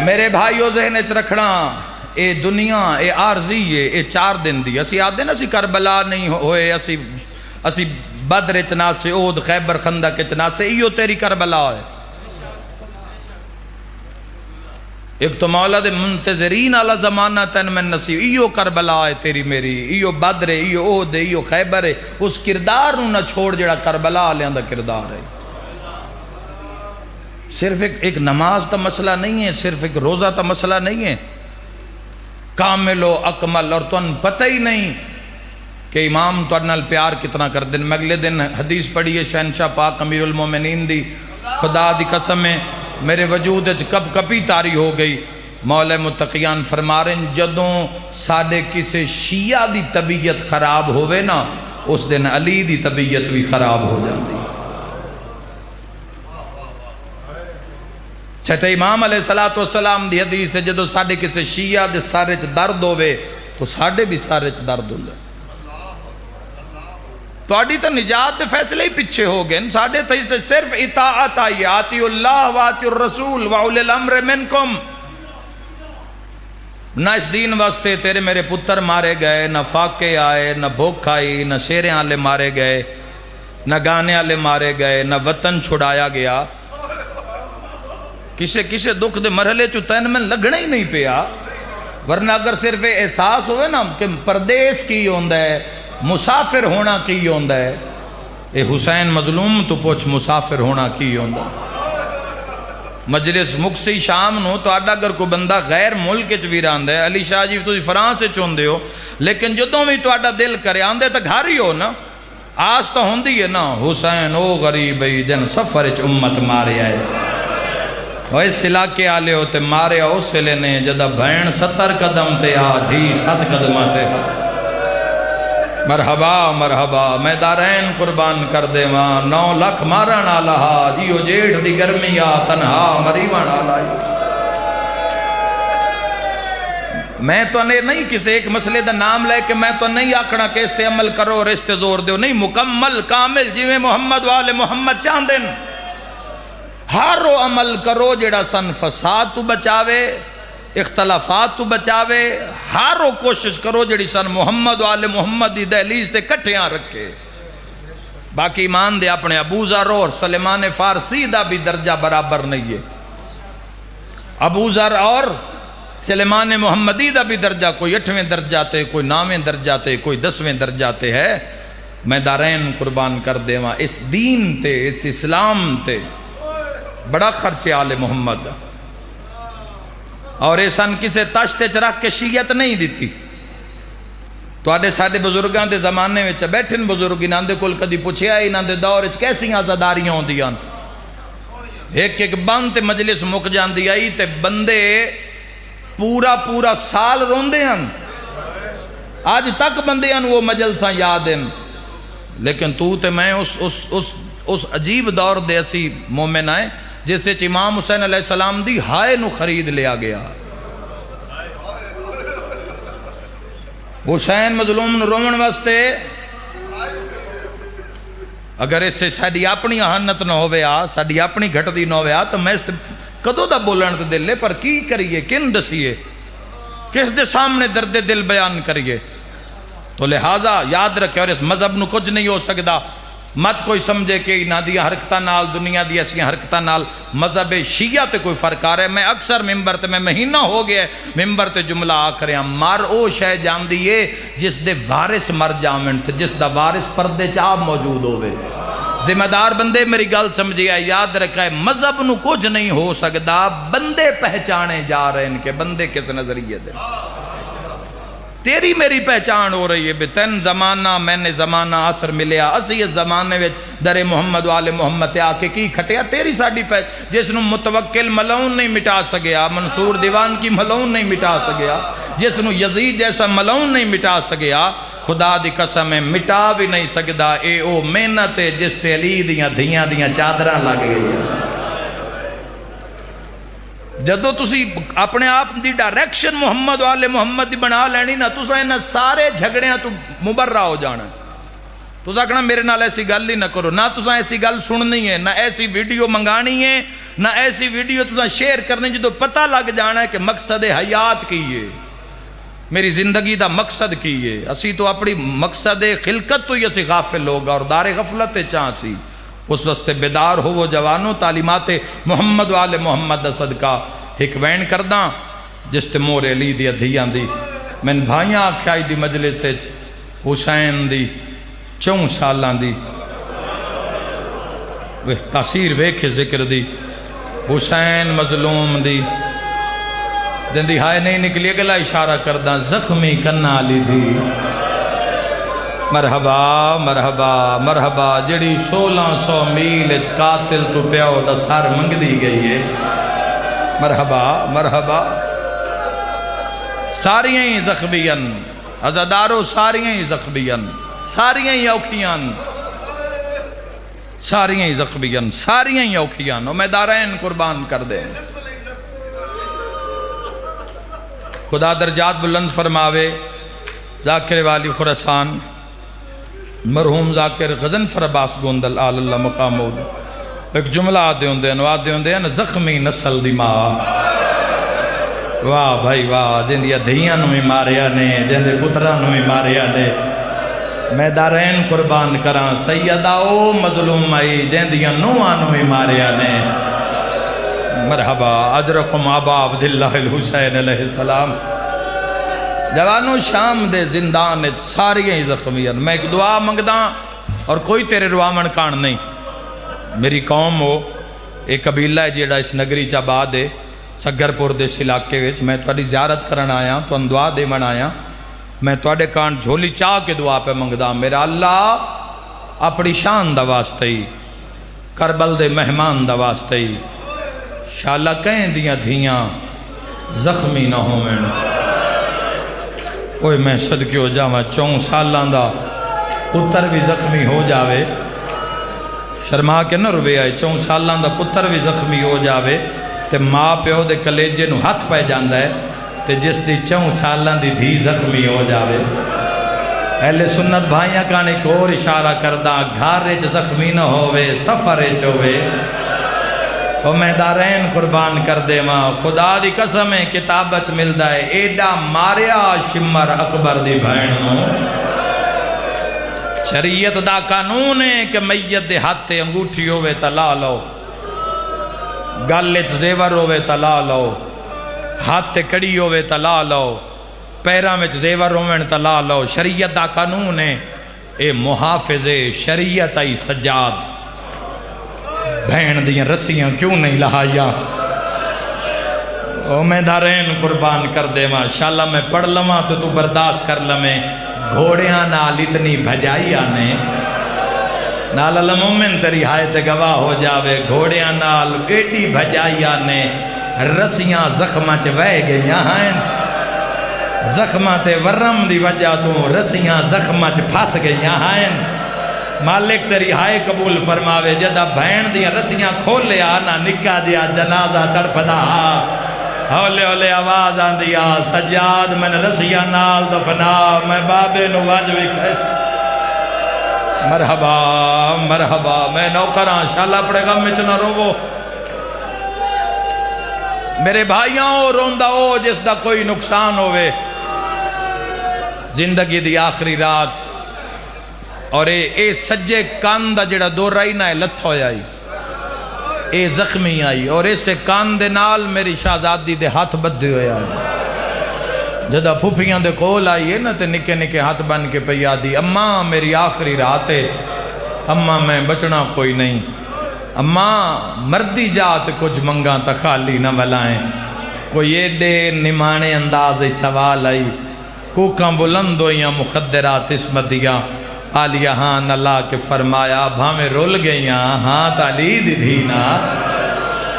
میرے بھائیو ذہن چ رکھنا، اے دنیا اے عارضی ہے، اے 4 دن دی. اسی آدھے نا اسی کربلا نہیں ہوئے، اسی بدر چ ناسے، احد خیبر خندق چ ناسے، ایو تیری کربلا ہے. ایک تو مولا دے منتظرین والا زمانہ تن میں نصیب، ایو کربلا ہے تیری میری، ایو بدر ہے، ایو احد ہے، ایو خیبر ہے. اس کردار نو نہ چھوڑ جڑا کربلا والےاں دا کردار ہے. صرف ایک نماز تا مسئلہ نہیں ہے، صرف ایک روزہ تا مسئلہ نہیں ہے، کامل و اکمل. اور تن پتہ ہی نہیں کہ امام تو نال پیار کتنا کر دن. میں اگلے دن حدیث پڑھی ہے شہنشاہ پاک امیر المومنین دی، خدا دی قسم ہے میرے وجود اچ کب کپی تاری ہو گئی. مولا متقیان فرما رہے ہیں جدوں ساڈے کسے شیعہ دی طبیعت خراب ہوئے نا، اس دن علی دی طبیعت بھی خراب ہو جاتی. چھٹے امام علیہ السلام دی حدیث ہے جدو ساڑھے کسے شیعہ دے سارے چ درد ہوئے تو ساڑھے بھی سارے چ درد ہوئے. تو آڑی تا نجات دے فیصلے ہی پچھے ہو گئے. ساڑھے تا اس سے صرف اطاعت آئی، آتی اللہ و آتی الرسول و اولی الامر منکم. نہ اس دین واسطے تیرے میرے پتر مارے گئے، نہ فاقے آئے، نہ بھوک آئی، نہ شیریں آلے مارے گئے، نہ گانے آلے مارے گئے، نہ وطن چھڑایا گیا. کسے دکھ دے مرحلے چو تین میں لگنا ہی نہیں پیا. ورنہ اگر صرف احساس ہوئے نا کہ پردیس کی ہوندہ ہے، مسافر ہونا کی ہوندہ ہے، اے حسین مظلوم تو پوچھ مسافر ہونا کی ہوندہ. مجلس مکسی شام نو تو آڈا اگر کوئی بندہ غیر ملک چ بھی راندہ ہے، علی شاہ جی تو فرانس سے چوندے ہو، لیکن جدوں بھی تو آڈا دل کرے آندے تو گھر ہی ہو نا. آس تو ہوندی ہے نا، حسین او غریب ای جن سفر چ امت مارے آئے. اس علاقے آلے ہوتے مارے اس لینے جدہ بھین 70 قدم تے آ دھی 7 قدمہ تے. مرحبا مرحبا میں دارین قربان کر دے ماں 9 لاکھ مارن آلہا جیو جیڑ دی گرمی آ تنہا مریوان آلائی. میں تو نہیں کسی ایک مسئلے دا نام لے کہ میں تو نہیں آکھنا کہ اس تے عمل کرو اور اس تے زور دیو. نہیں، مکمل کامل جویں محمد والے محمد چاندن ہر وہ عمل کرو جڑا سن فساد تو بچاوے، اختلافات تو بچاوے. ہر وہ کوشش کرو جڑی سن محمد والے محمد دی دہلیز تے کٹھیاں رکھے. باقی ایمان دے اپنے ابو ذر اور سلیمان فارسی دا بھی درجہ برابر نہیں ہے. ابو ذر اور سلیمان محمدی دا بھی درجہ کوئی 8ویں درجہ تے، کوئی 9ویں درجہ تے، کوئی 10ویں درجہ تے ہے. میں دارین قربان کر دے وہاں اس دین تے، اس اسلام تے بڑا خرچے آل محمد. اور ایسان کسے تاشتے چراک کے شیعت نہیں دیتی. تو آدھے سادے بزرگان دے زمانے میں بیٹھن بزرگی ناندے کل کدی پوچھے آئی ناندے دور کیسی آزاداریاں ہوں دیاں. ایک بند تے مجلس مک جان دی آئی تے بندے پورا سال روندے ہیں. آج تک بندے ہیں وہ مجلساں یاد ہیں. لیکن تو تے میں اس عجیب دور دے اسی مومن آئے جس سے امام حسین علیہ السلام دی ہائے نو خرید لیا گیا. حسین مظلوم نو رومن واسطے اگر اس سے ساڑی اپنی احانت نہ ہوئے آ، ساڑی اپنی گھٹ دی نہ ہوئے آ تو میں اس کدو دا بولن تے دل لے پر کی کریے، کن دسیے، کس دے سامنے درد دل بیان کریے. تو لہذا یاد رکھے اور اس مذہب نو کچھ نہیں ہو سکتا. مت کوئی سمجھے کہ نہ دیا حرکتہ نال دنیا دی ایسی حرکتہ نال مذہب شیعہ تے کوئی فرق آ رہا ہے. میں اکثر ممبر تے میں مہینہ ہو گیا ممبر تے جملہ آکھ رہے ہیں مر او شے جان دیئے جس دے وارث مر جامن تے جس دا وارث پردے چاپ موجود ہوئے. ذمہ دار بندے میری گل سمجھے آئے، یاد رکھا ہے مذہب نو کچھ نہیں ہو سکتا. بندے پہچانے جا رہے ہیں کہ بندے کس نظریے دے. تیری میری پہچان ہو رہی ہے بے تین زمانہ میں نے زمانہ عصر ملیا. اسی اس زمانے میں در محمد والے محمد آکے کی کھٹیا. تیری ساڑی جس نو متوکل ملعون نہیں مٹا سکیا، منصور دیوان کی ملعون نہیں مٹا سکیا، جس نو یزید جیسا ملعون نہیں مٹا سکیا، خدا دی قسم ہے مٹا بھی نہیں سکدا. اے او محنت ہے جس تے علی دیاں دھیاں دیاں چادراں لگ گئی. جدو تسی اپنے آپ دی ڈائریکشن محمد والے محمد دی بنا لینی نا تسا انہاں سارے جھگڑیاں تو مبرہ ہو جانا. تسا کہنا میرے نال ایسی گل ہی نہ کرو، نہ تسا ایسی گل سننی ہے، نہ ایسی ویڈیو منگانی ہے، نہ ایسی ویڈیو تساں شیئر کرنے جدو پتہ لگ جانا ہے کہ مقصد حیات کی ہے، میری زندگی دا مقصد کی ہے۔ اسی تو اپنی مقصد خلقت تو ہی اسی غافل لوگ اور دار غفلت چاہ سی، اس واسطے بیدار ہو وہ جوانوں، تعلیمات محمد و آل محمد دا صدقہ ایک وین کرداں جس تے مور علی دی دھیاں دی میں بھائیاں آکھائی دی مجلس حسین دی 4 سالاں دی تاثیر ویکھے ذکر دی حسین مظلوم دی جندی ہائے نہیں نکلی اگلا اشارہ کرداں زخمی کنا لی دی مرحبا مرحبا مرحبا جڑی 1600 میل اچ قاتل تو پیو دا سار منگ دی گئی ہے، مرحبا مرحبا۔ ساریاں ہی زخمیاں عزادارو، ساریاں ہی زخمیاں، ساریاں ہی اوکھیاں، ساریاں ہی زخمیاں، ساریاں ہی اوکھیاں، امیدارین قربان کر دیں۔ خدا درجات بلند فرماوے ذاکر والی خراسان مرحوم ذاکر غضنفر عباس گوندل آل اللہ مقامود ایک جملہ آدھے ہوندے ہیں زخمی نسل دی ماں، واہ بھائی واہ، جندیا دھیاں نوی ماریا نے، جندے پتران نوی ماریا نے، میں دارین قربان کراں سیدہ او مظلوم آئی جندیا نوہ نوی ماریا نے، مرحبا اجرکم آبا عبداللہ الحسین علیہ السلام۔ جوانو شام دے زندان ساری ہی زخمیاں، میں ایک دعا منگداں اور کوئی تیرے روامن کان نہیں، میری قوم ہو ایک قبیلہ ہے جیڑا اس نگری چاباد ہے سگرپور دے اس علاقے وچ، میں تھوڑی زیارت کرن آیا تو دعا دے من آیا، میں تھوڑے کان جھولی چاہ کے دعا پہ منگداں، میرا اللہ اپنی شان دا واسطہ ہی کربل دے مہمان دا واسطہ ہی شالا کہیں دیاں دھیاں زخمی نہ ہوں میں اوہ میں صدقے ہو جاواں 4 سالان دا پتر بھی زخمی ہو جاوے، شرما کے نہ روے آئے 4 سالان دا پتر بھی زخمی ہو جاوے تے ماں پیو دے کلیجے نو ہاتھ پہ جاندہ ہے تے جس دی 4 سالان دی دھی زخمی ہو جاوے۔ اہل سنت بھائیاں کان ایک اور اشارہ کردہ گھارے چ زخمی نہ ہوئے سفرے چوے، او میں دارین قربان کر دے ماں خدا دی قسم ہے کتابت ملدہ ہے ایڈا ماریا شمر اکبر دی بھائنوں، شریعت دا قانون ہے کہ میت دے ہاتھے انگوٹھی ہوئے تلا لو، گالت زیور ہوئے تلا لو، ہاتھے کڑی ہوئے تلا لو، پیران میں زیور ہوئے تلا لو، شریعت دا قانون ہے اے محافظ شریعت آئی سجاد بہن دیاں رسیاں کیوں نہیں لہایا، او میں دارین قربان کر دے ماشاءاللہ میں پڑھ لما تو برداشت کر لمیں گھوڑیاں نال اتنی بھجائی آنے نال المومن تری حایت گواہ ہو جاوے، گھوڑیاں نال ایڈی بھجائی آنے رسیاں زخمہ چ وے گئیاں ہیں، زخمہ تے ورم دی وجہ تو رسیاں زخمہ چ پھاس گئیاں ہیں، مالک تری ہائے قبول فرماوے جدہ بہن دیاں رسیاں کھولے آنا نکا دیا جنازہ تڑپدا ہولے ہولے آواز آن دیا سجاد میں رسیاں نال دفنا میں بابے نواجوی کیسے مرحبا مرحبا میں نوکران شاءاللہ پڑے گا میں چنا روو میرے بھائیاں روندہ ہو جس دا کوئی نقصان ہوئے زندگی دی آخری رات اور اے سجے کان دا جڑا دور رائی نہ لتھ ہو جائی اے زخمی آئی اور اسے کان دے نال میری شہزادی دے ہاتھ بدھے ہوئے آئی جدہ پھوپیاں دے کول آئی ہے نا تے نکے نکے ہاتھ بن کے پہ یادی اماں میری آخری رات ہے اماں میں بچنا کوئی نہیں اماں مردی جات کچھ منگاں تا خالی نہ ملائیں کوئی ایڈے نمانے انداز سوال آئی کوکاں بلند ہوئیاں مخدرات اسمت دیا آلیہ ہاں اللہ کے فرمایا بھامیں رول گئیاں ہاں تالی دی دھینا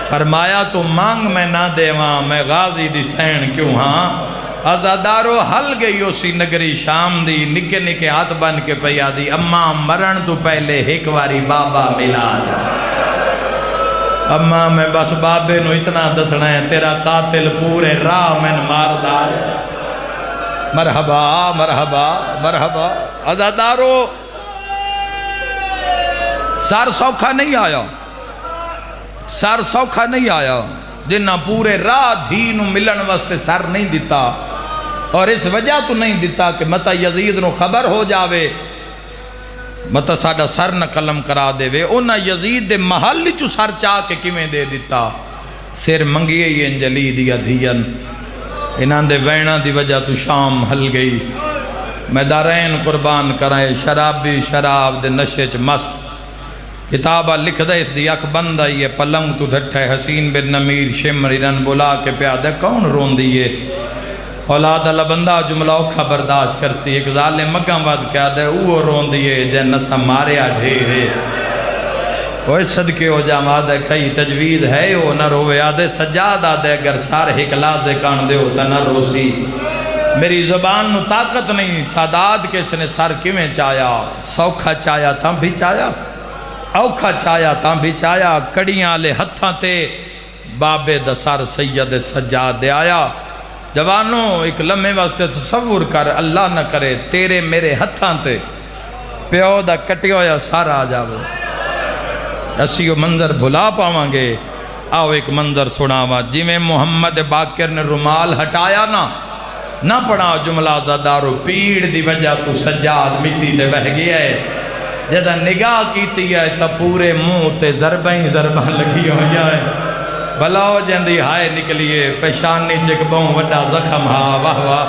فرمایا تو مانگ میں نہ دیواں میں غازی دی سین کیوں ہاں ازادارو حل گئی اسی نگری شام دی نکے نکے ہاتھ بن کے پیا دی اماں مرن تو پہلے ایک واری بابا ملا جا اماں میں بس بابے نو اتنا دسنا ہے تیرا قاتل پورے راہ میں مار دار مرحبا مرحبا مرحبا عزادارو سار سوکھا نہیں آیا سر سوکھا نہیں آیا، جنہ پورے راہ دھی نو ملن واسطے سر نہیں دیتا، اور اس وجہ تو نہیں دیتا کہ متا یزید نو خبر ہو جاوے، متا ساڈا سر نہ قلم کرا دے وے، انہاں یزید دے محل چو سر چاہ کے کیویں دے دیتا؟ سر منگیے ہی انجلی دیا دھیان، انہاں دے وینا دی وجہ تو شام ہل گئی۔ میں دارین قربان کرائے، شرابی شراب دے نشے چ مست، کتابہ لکھ دے اس دی اک بند آئی ہے، پلنگ تو ڈھٹھے حسین بن نمیر شمر رن بلا کے پیادہ کون رون دیئے؟ اولاد اللہ بندہ جملہ اوکھا برداشت کرسی، ایک ظالم مگاں بات کیا دے اوہ رون دیئے جے نسا ماریا ڈھیرے، وہ صدقے ہو جا مادہ کئی تجویز ہے وہ نہ روے آدھے سجاد آدھے اگر سار حکلازے کان دے ہوتا نہ روسی، میری زبان نو طاقت نہیں، سادات کس نے سر کیویں چایا؟ سوکھا چایا تاں بھی چایا، اوکھا چایا تاں بھی چایا، کڑیاں لے ہتھاں تے بابے دا سر سید سجاد دے آیا۔ جوانوں ایک لمحے واسطے تصور کر، اللہ نہ کرے تیرے میرے ہتھاں تے پیو دا کٹیا ہویا سر آ جاوے، اسی وہ منظر بھلا پاواں گے۔ آؤ ایک منظر سناواں، جی میں محمد باقر نے رومال ہٹایا نہ پڑھا جملہ زدارو، پیڑ دی وجہ تو سجاد مٹی تے بہ گیا ہے، جدہ نگاہ کیتی ہے تا پورے منہ تے ضربیں ضرباں لگی ہو جائے، بلاؤ جندی ہائے نکلیے پیشانی چکبوں وڈا زخم ہا، واہ واہ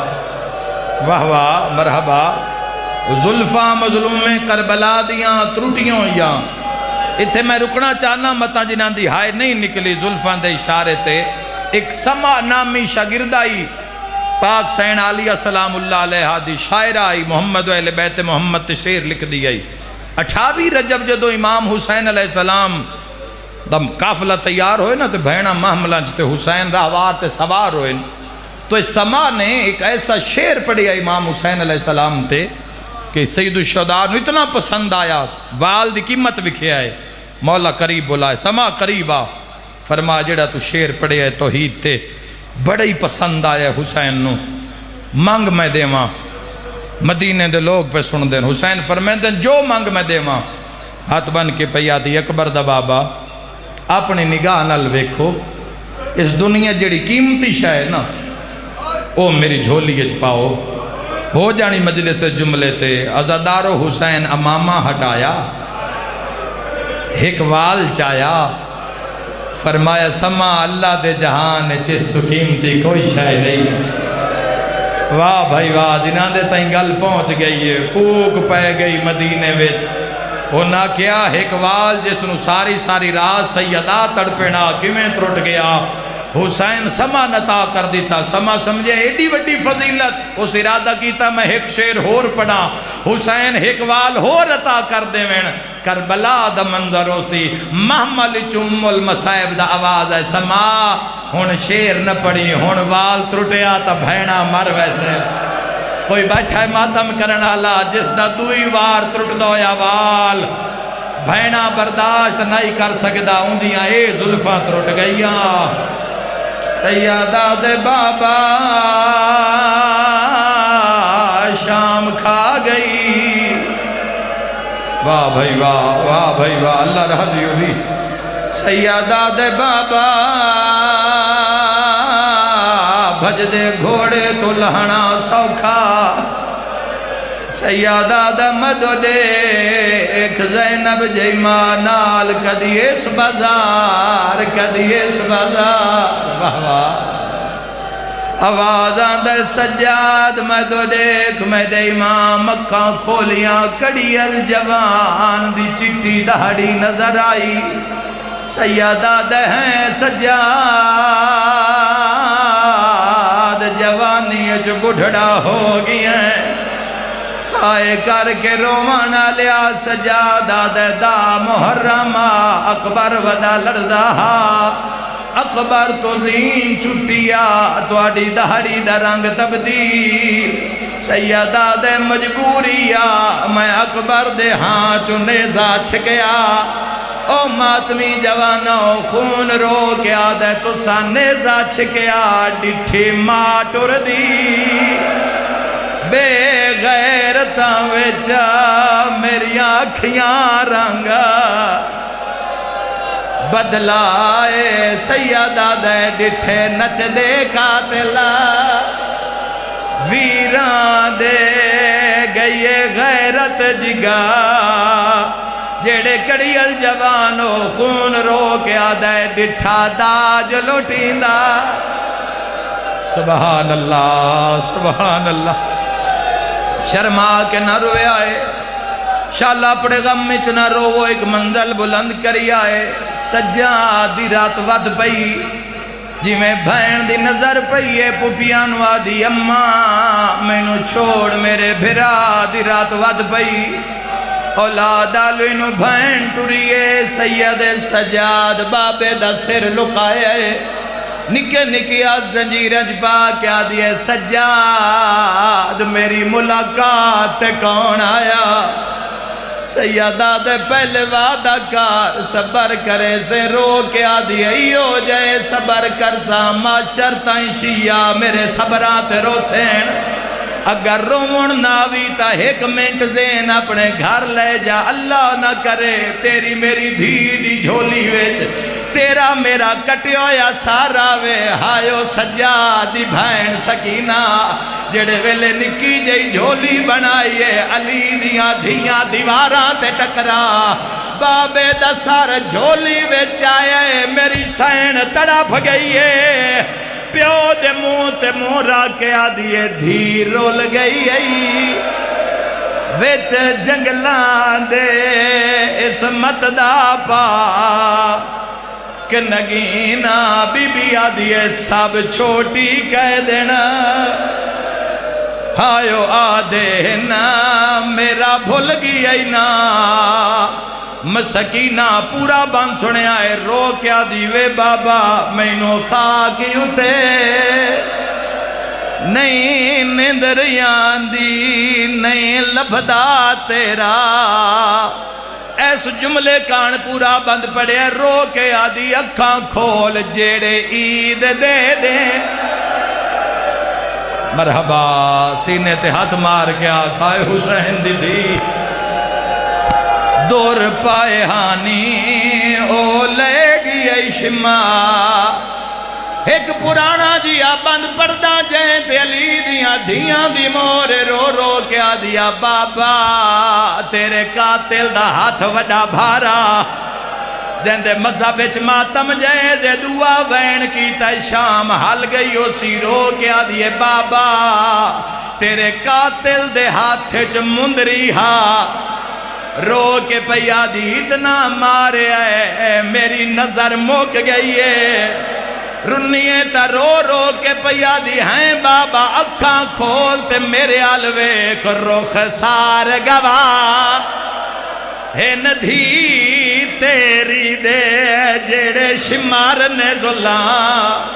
واہ واہ مرحبا، زلفاں مظلومیں کربلا دیاں تروٹیوں یا اتھے میں رکنا چاہنا متا جنہاں دی ہائے نہیں نکلی، زلفاں دے اشارے تے ایک سما نامی شاگردائی پاک سین علیہ سلام اللہ علیہ دی شاعر آئی، محمد و اہل بیت محمد تے شیر لکھ دی آئی۔ 28 رجب جدو امام حسین علیہ السلام دم قافلہ تیار ہوئے نا تو بہنہ محملہ جتے حسین راہوار تے سوار ہوئے، تو اس سما نے ایک ایسا شیر پڑھیا امام حسین علیہ السلام تے کہ سید الشہداء نو اتنا پسند آیا، وال دی قیمت وکھیا ہے، مولا قریب بلائے، سما قریب آ، فرما جڑا تو شیر پڑھیا ہے توحید تے بڑا ہی پسند آیا حسین نو، مانگ میں دیواں، مدینے دے لوگ پہ سن دیں، حسین فرمائیں دیں جو مانگ میں دیواں، ہاتھ بن کے پیادی اکبر دا بابا اپنی نگاہ نال ویکھو، اس دنیا جڑی قیمتی شے ہے نا او میری جھولی اچ پاؤ، ہو جانی مجلس جملے تے عزادارو حسین امامہ ہٹایا، ایک وال چایا، فرمایا سما اللہ دے جہان چس تو قیمتی کوئی شے نہیں۔ واہ بھائی واہ، جنہاں دے تائیں گل پہنچ گئی ہے، کوک پہ گئی مدینے وچ، ہونا کیا ایک وال جس نو ساری ساری رات سیدہ تڑپنا کیویں ترٹ گیا، حسین سما نتا کر دیتا، سما سمجھے ایڈی وڈی فضیلت، اس ارادہ کیتا میں ایک شیر ہور پڑھا، حسین ایک وال ہور عطا کر دے وین، کربلا دا منظر ہو سی، محمل چم المصائب دا آواز ہے، سما ہون شیر نہ پڑھی، ہون وال ترٹیا تا بھینا مر ویسے، کوئی بیٹھا ہے ماتم کرن آلا جس دا دوئی وار ترٹ دو یا وال، بھینا برداشت نہیں کر سکدا، اندیاں اے ظلفہ ترٹ گئیا، سیدہ دے بابا شام کھا گئی، واہ بھائی واہ، واہ بھائی واہ، اللہ رحمی ہوئی، سیدہ دے بابا بھج دے گھوڑے تو لہنا سوکھا، سیدہ دا مدو دیکھ زینب جیمہ نال کدی اس بازار کدی اس بازار، واہ واہ، آوازاں دے سجاد مدو دیکھ میں دے امام مکھاں کھولیاں، کڑی الجوان دی چٹی دہڑی نظر آئی، سیدہ دے ہیں سجاد جوانی جو گڑھڑا ہو گیا ہے، آئے کر کے رومانا لیا سجادہ دے دا محرمہ، اکبر ودا لڑدا، اکبر تو زین چھٹیا توڑی دہڑی دا رنگ تبدیل، سیدہ دے مجبوریا میں اکبر دے ہاں چنیزہ چھکیا، او ماتمی جوانو خون رو کیا دے تو سانیزہ چھکیا، ڈٹھی ماں ٹر دی بے غیرتاں وچا میری آنکھیاں رنگا، بدلائے سیدہ دے ڈٹھے نچ دے قاتلہ ویران دے گئیے غیرت جگا جیڑے کڑیل جوانو خون رو کے آدھے ڈٹھا داج لوٹیندا سبحان اللہ سبحان اللہ شرما کے نہ روئے آئے شالا اپنے غم میں چنا رو وہ ایک منزل بلند کری آئے سجاد دی رات ود پئی جی میں بھین دی نظر پئیے پوپیانو آدھی اماں میں نو چھوڑ میرے بھرا دی رات ود پئی اولاد آلوینو بھین ٹوریے سید سجاد بابے دا سر لکائے نکے نکی آج زنجیرج پا کیا دیئے سجاد میری ملاقات کون آیا سیدہ دے پہلے وعدہ کار صبر کرے سے رو کے آدھی ایو جائے صبر کر سا معاشر تائیں شیعہ میرے صبرات رو سین اگر رومن ناوی تا ایک منٹ زین اپنے گھر لے جا اللہ نہ کرے تیری میری دھی دی جھولی ویچ تیرا میرا کٹیو یا سارا وے ہائیو سجادی بھائن سکینہ جڑے ویلے نکی جئی جھولی بنائیے علی دیاں دھیاں دیواراں تے ٹکرا بابے دا سار جھولی ویچ آئے میری سین تڑپ گئیے پیو دے منہ تے منہ را کے آدھیے دھی رول گئی ای ویچ جنگلان دے اسمت دا پا کہ نگینا بی بی آدھیے سب چھوٹی کہہ دینا ہائیو آدھے نا میرا بھول گئی نا مسکینہ پورا بان سنے آئے رو کیا دیوے بابا میں نو خاکیوں تے نہیں نندریاں دی نہیں لبھدا تیرا ایس جملے کان پورا بند پڑے رو کے آدھی اکھاں کھول جیڑے عید دے دے مرحبا سینے تے ہاتھ مار کے آکھائے حسین دی دی دور پائے ہانی او لے گی ایشما ایک پرانا جیا بند پردہ جائیں تے علی دیاں دھیاں دی مورے رو رو کیا دیا بابا تیرے قاتل دا ہاتھ وڈا بھارا جن دے مذہب اچ ماتم جائیں دے دعا وین کی تا شام حل گئی ہو سی رو کیا دیے بابا تیرے قاتل دے ہاتھ اچ مندری ہا رو کے پیا دی اتنا مارے آئے میری نظر موک گئی ہے رنیے تا رو رو کے پیا دی ہیں بابا اکھاں کھولتے میرے آلوے کو رخ سار گوا ہے ندھی تیری دے جیڑے شمار نے ظلام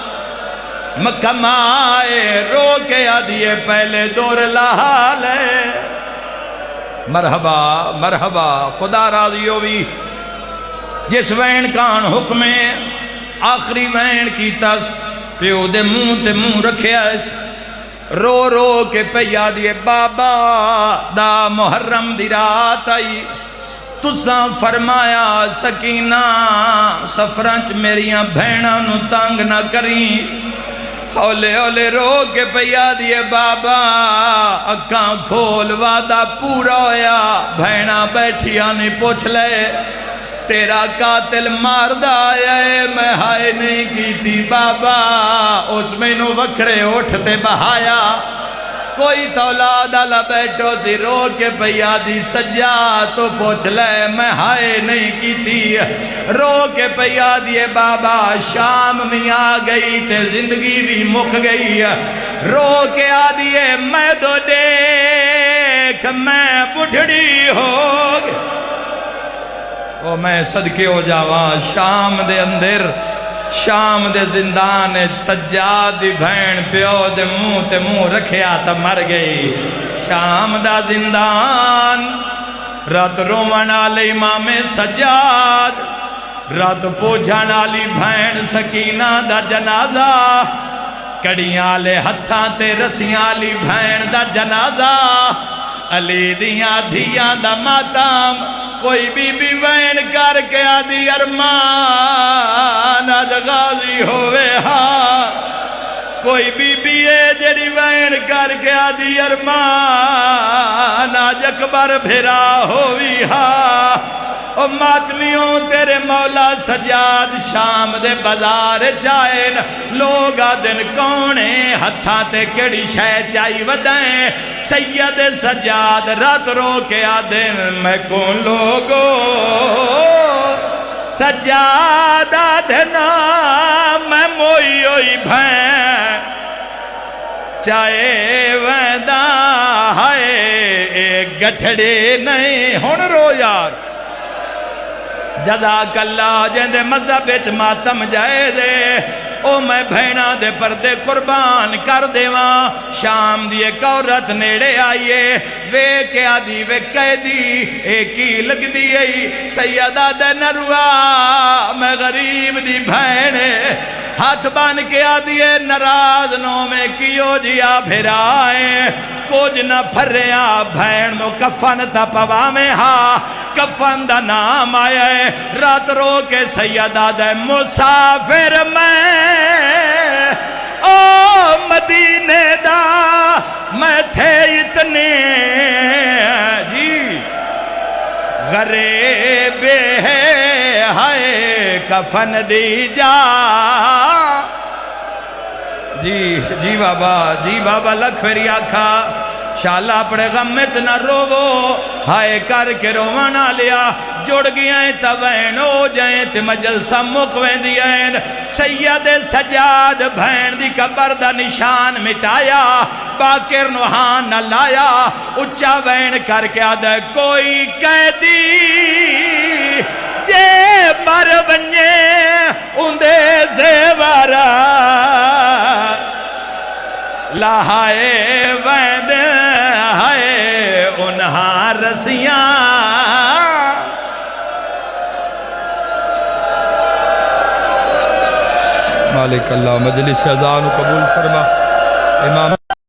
مکم آئے رو کے آدھیے پہلے دور لحالے مرحبا مرحبا خدا راضیو بھی جس وین کان حکمیں آخری وین کی تس پیو دے منہ تے منہ رکھے ایس رو رو کے پیا دیے بابا دا محرم دی رات آئی تساں فرمایا سکینہ سفرنچ میریاں بھیناں نو تنگ نہ کریں اولے اولے رو کے پیا دیے بابا اکھاں کھول وعدہ پورا ہویا بھینا بیٹھیا نہیں پوچھ لے تیرا قاتل ماردہ آیا ہے میں ہائے نہیں کی تھی بابا اس میں نو وکھرے اٹھتے بہایا کوئی تولاد آلہ بیٹھو سی رو کے پیا دی سجا تو پوچھ لے میں ہائے نہیں کی تھی رو کے پیا دیے بابا شام میں آ گئی تے زندگی بھی مک گئی رو کے آ دیے میں تو دیکھ میں بڑھڑی ہو گئی او میں صدقے ہو جاواں شام دے اندر شام دے زندان سجاد دی بھین پیو دے منہ رکھیا تا مر گئی شام دا زندان رات رومن آلے امام سجاد رات پوجھان آلی بھین سکینہ دا جنازہ کڑیاں آلے ہتھاں تے رسیاں آلی بھین دا جنازہ علی دیاں دھیاں دا ماتام کوئی بی بی وین کر کے آدھی ارمان غازی ہوئے ہاں کوئی بی بی ہے جڑی وین کر کے آدھی ارمان آج اکبر بھرا ہوئی ہاں او ماتمیوں تیرے مولا سجاد شام دے بازار چائن لوگ آدن کونے ہتھاں تے کڑی شے چائی ودائیں سید سجاد رات رو کے آدن میں کون لوگو سجاد آدھنا میں موئی ہوئی بھین چاہے ویدہ ہائے ایک گٹھڑے نہیں ہون رو یار جزاک اللہ جندے مذہب اچ ماتم جائے دے او میں بھینا دے پردے قربان کر دے وہاں شام دی ایک عورت نیڑے آئیے وے کے آدھی وے قیدی ایکی لگ دیئی سیدہ دے نروا میں غریب دی بھینے ہاتھ بان کے آدھیے نراز نو میں کیو جیا بھرائے کچھ نہ پھریا بھین نو کفن تا پوا میں ہاں کفن دا نام آیا ہے رات رو کے سیدہ دے مسافر میں او مدینے دا میں تھے اتنے جی غریب ہے ہائے کفن دی جا جی بابا لکھ ویری آکھا شاللہ اپنے غم میں نہ روو ہائے کر کے روانا لیا جڑ گئیں توین ہو جائیں تے مجلسہ مکویں دیئیں سید سجاد بھین دی قبر دا نشان مٹایا باکر نوحان نہ لایا اچھا وین کر کے آدھے کوئی قیدی جے مر ونجے اندے زیورہ لہائے وید ہائے انہاں رسیاں مالک اللہ مجلس اذان قبول فرما امام